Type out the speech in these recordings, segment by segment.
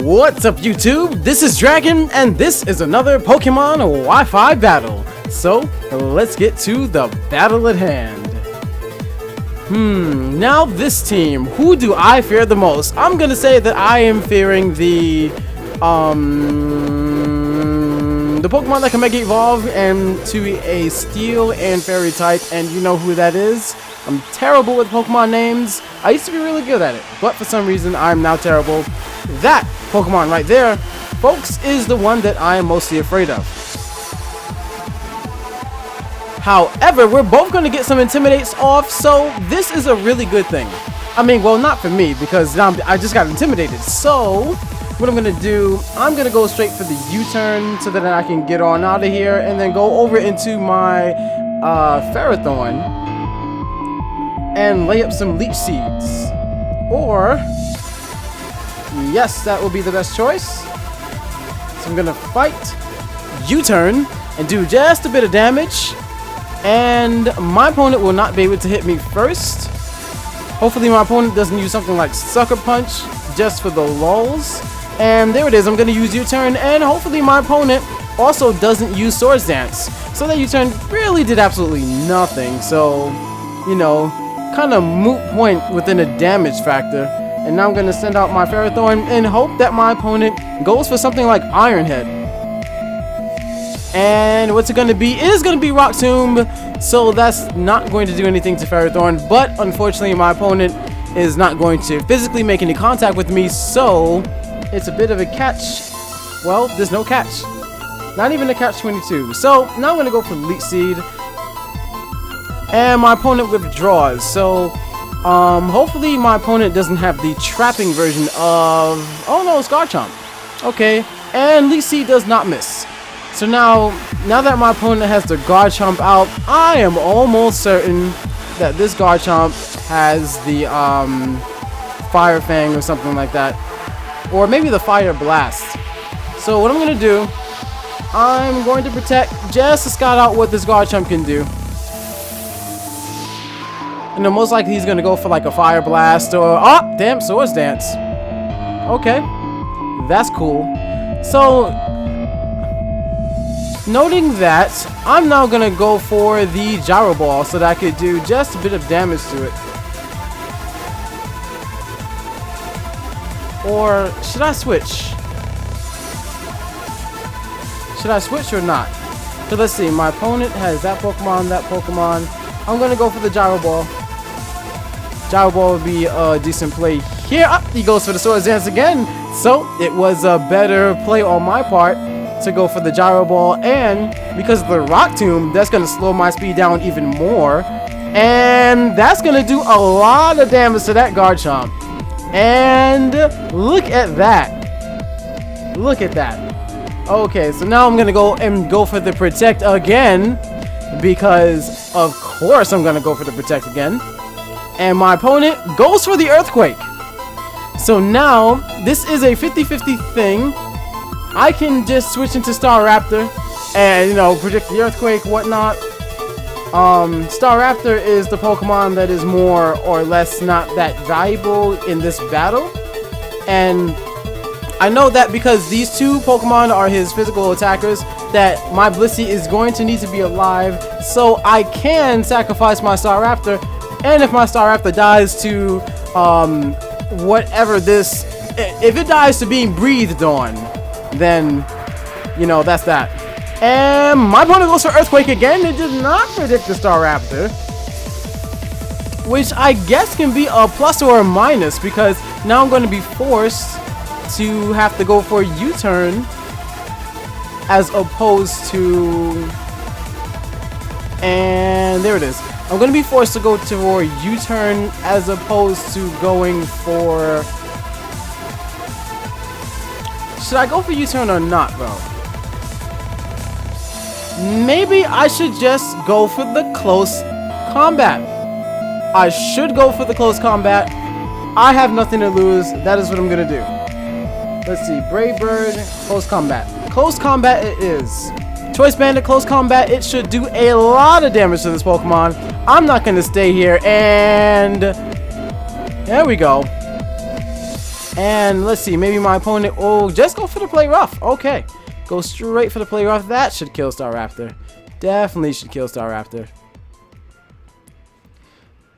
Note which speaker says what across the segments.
Speaker 1: What's up, YouTube? This is Dragon, and this is another Pokemon Wi-Fi battle. So, let's get to the battle at hand. Now this team, who do I fear the most? I'm gonna say that I am fearing the Pokemon that can Mega Evolve into a Steel and Fairy type, and you know who that is. I'm terrible with Pokemon names. I used to be really good at it, but for some reason I'm now terrible. That Pokemon right there, folks, is the one that I am mostly afraid of. However, we're both going to get some Intimidates off, so this is a really good thing. I mean, well, not for me, because I just got intimidated. So, what I'm going to do, I'm going to go straight for the U-turn so that I can get on out of here and then go over into my Ferrothorn and lay up some Leech Seeds. Or, yes, that will be the best choice. So I'm going to fight, U-turn, and do just a bit of damage. And my opponent will not be able to hit me first. Hopefully my opponent doesn't use something like Sucker Punch just for the lulz. And there it is, I'm going to use U-turn, and hopefully my opponent also doesn't use Swords Dance. So that U-turn really did absolutely nothing. So, you know, kind of moot point within a damage factor. And now I'm going to send out my Ferrothorn and hope that my opponent goes for something like Iron Head. And what's it going to be? It is going to be Rock Tomb, so that's not going to do anything to Ferrothorn. But unfortunately, my opponent is not going to physically make any contact with me, so it's a bit of a catch. Well, there's no catch. Not even a catch-22. So now I'm going to go for Leech Seed. And my opponent withdraws. So hopefully my opponent doesn't have the trapping version of... Oh no, Garchomp. Okay, and Leech Seed does not miss. So now that my opponent has the Garchomp out, I am almost certain that this Garchomp has the Fire Fang or something like that. Or maybe the Fire Blast. So what I'm going to do, I'm going to protect just to scout out what this Garchomp can do. And then most likely he's going to go for like a Fire Blast or... Oh, damn, Swords Dance. Okay, that's cool. So... noting that, I'm now going to go for the Gyro Ball so that I could do just a bit of damage to it. Or should I switch? Should I switch or not? So let's see, my opponent has that Pokemon, that Pokemon. I'm going to go for the Gyro Ball. Gyro Ball would be a decent play here. He goes for the Swords Dance again. So it was a better play on my part to go for the Gyro Ball, and because of the Rock Tomb, that's going to slow my speed down even more, and that's going to do a lot of damage to that Garchomp. And look at that. Look at that. Okay, so now I'm going to go for the Protect again, because of course I'm going to go for the Protect again. And my opponent goes for the Earthquake. So now this is a 50-50 thing. I can just switch into Staraptor and, you know, predict the Earthquake, whatnot. Staraptor is the Pokemon that is more or less not that valuable in this battle. And I know that because these two Pokemon are his physical attackers, that my Blissey is going to need to be alive. So I can sacrifice my Staraptor. And if my Staraptor dies to whatever this... If it dies to being breathed on, then, you know, that's that. And my opponent goes for Earthquake again. It did not predict the Staraptor, which I guess can be a plus or a minus, because now I'm going to be forced to have to go for U-turn as opposed to... And there it is. I'm going to be forced to go for U-turn as opposed to going for... Should I go for U-turn or not, bro? Maybe I should just go for the close combat. I should go for the close combat. I have nothing to lose. That is what I'm going to do. Let's see. Brave Bird, close combat. Close combat it is. Choice Bandit, close combat. It should do a lot of damage to this Pokemon. I'm not going to stay here. And there we go. And let's see, maybe my opponent will just go for the play rough. Okay, go straight for the play rough. That should kill Staraptor. Definitely should kill Staraptor.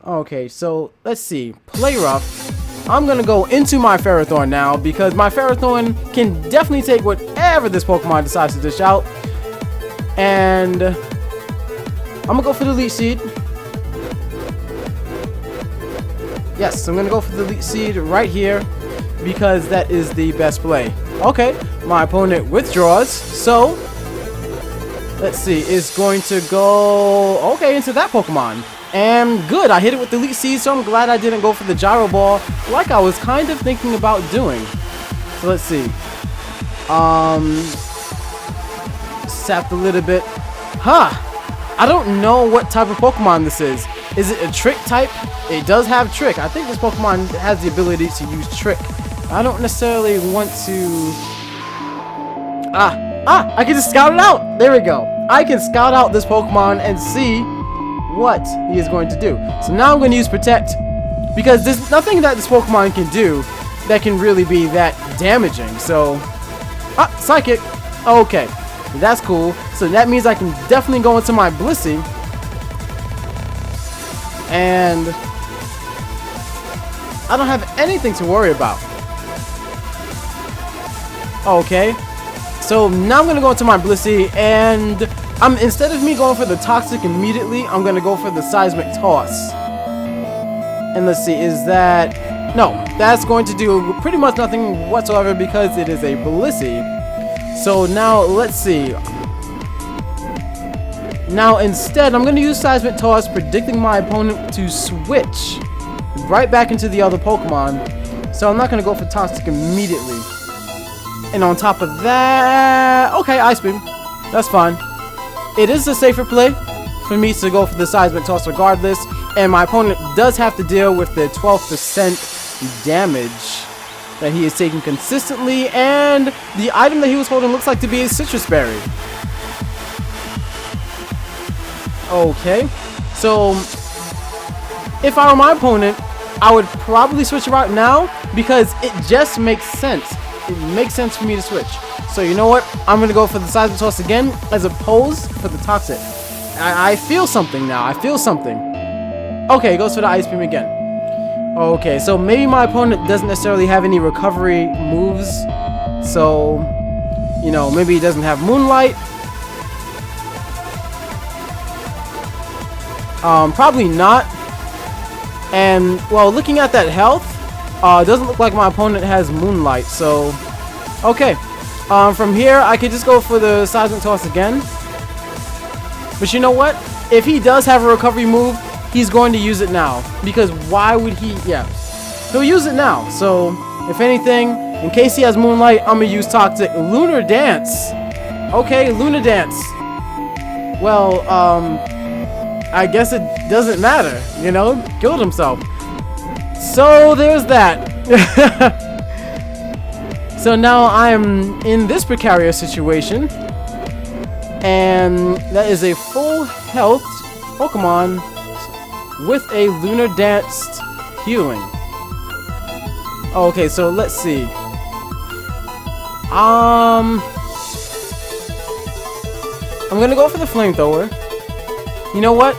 Speaker 1: Okay, so let's see, play rough. I'm gonna go into my Ferrothorn now because my Ferrothorn can definitely take whatever this Pokemon decides to dish out. And I'm gonna go for the Leech Seed. Yes, I'm gonna go for the Leech Seed right here because that is the best play. Okay, my opponent withdraws, so let's see, is going to go into that Pokemon. And good, I hit it with the Leech Seed, so I'm glad I didn't go for the Gyro Ball like I was kind of thinking about doing. So let's see. Sapped a little bit. I don't know what type of Pokemon this is. Is it a Trick type? It does have Trick. I think this Pokemon has the ability to use Trick. I don't necessarily want to... I can just scout it out. There we go. I can scout out this Pokemon and see what he is going to do. So now I'm going to use Protect because there's nothing that this Pokemon can do that can really be that damaging. So, Psychic. Okay, that's cool. So that means I can definitely go into my Blissey and I don't have anything to worry about. Okay, so now I'm going to go into my Blissey and instead of me going for the Toxic immediately, I'm going to go for the Seismic Toss. And let's see, is that... No, that's going to do pretty much nothing whatsoever because it is a Blissey. So now, let's see. Now, instead, I'm going to use Seismic Toss, predicting my opponent to switch right back into the other Pokemon. So I'm not going to go for Toxic immediately. And on top of that... Okay, Ice Beam. That's fine. It is a safer play for me to go for the Seismic Toss regardless, and my opponent does have to deal with the 12% damage that he is taking consistently, and the item that he was holding looks like to be a Citrus Berry. Okay, so if I were my opponent, I would probably switch it right now because it just makes sense. It makes sense for me to switch. So you know what? I'm going to go for the Seismic Toss again as opposed for the Toxic. I feel something now. I feel something. Okay, goes for the Ice Beam again. Okay, so maybe my opponent doesn't necessarily have any recovery moves. So, you know, maybe he doesn't have Moonlight. Probably not. And, well, looking at that health, it doesn't look like my opponent has Moonlight. So, okay. From here, I could just go for the Seismic Toss again. But you know what? If he does have a recovery move, he's going to use it now. Because why would he? Yeah. He'll use it now. So, if anything, in case he has Moonlight, I'm going to use Toxic. Lunar Dance. Okay, Lunar Dance. Well, I guess it doesn't matter. You know? Killed himself. So, there's that. So now I'm in this precarious situation, and that is a full health Pokemon with a Lunar Dance healing. Okay, so let's see. I'm gonna go for the Flamethrower. You know what?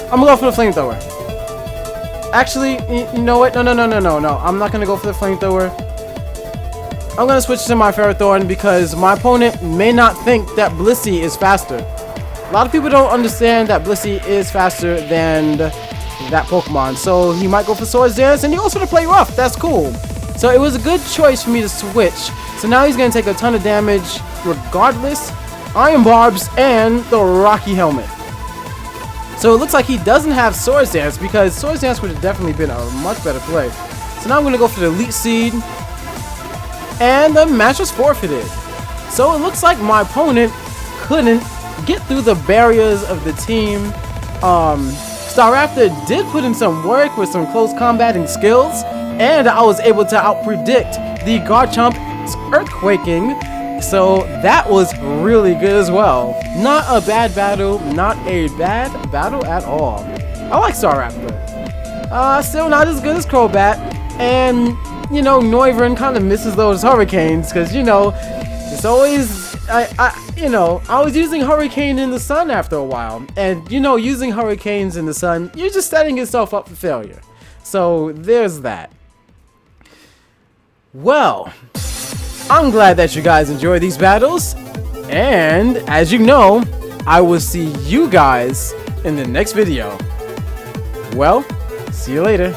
Speaker 1: I'm gonna go for the Flamethrower. Actually, you know what? No. I'm not gonna go for the Flamethrower. I'm gonna switch to my Ferrothorn because my opponent may not think that Blissey is faster. A lot of people don't understand that Blissey is faster than that Pokemon. So he might go for Swords Dance, and he goes for the Play Rough. That's cool. So it was a good choice for me to switch. So now he's gonna take a ton of damage regardless. Iron Barbs and the Rocky Helmet. So it looks like he doesn't have Swords Dance because Swords Dance would have definitely been a much better play. So now I'm going to go for the Leech Seed. And the match was forfeited. So it looks like my opponent couldn't get through the barriers of the team. Staraptor did put in some work with some close combating skills. And I was able to out-predict the Garchomp's Earthquaking So that was really good as well. Not a bad battle, not a bad battle at all. I like Staraptor. Still not as good as Crobat, and you know, Noivern kind of misses those hurricanes because you know, it's always I was using Hurricane in the sun after a while, and you know, using Hurricanes in the sun, you're just setting yourself up for failure. So there's that. Well, I'm glad that you guys enjoy these battles, and as you know, I will see you guys in the next video. Well, see you later.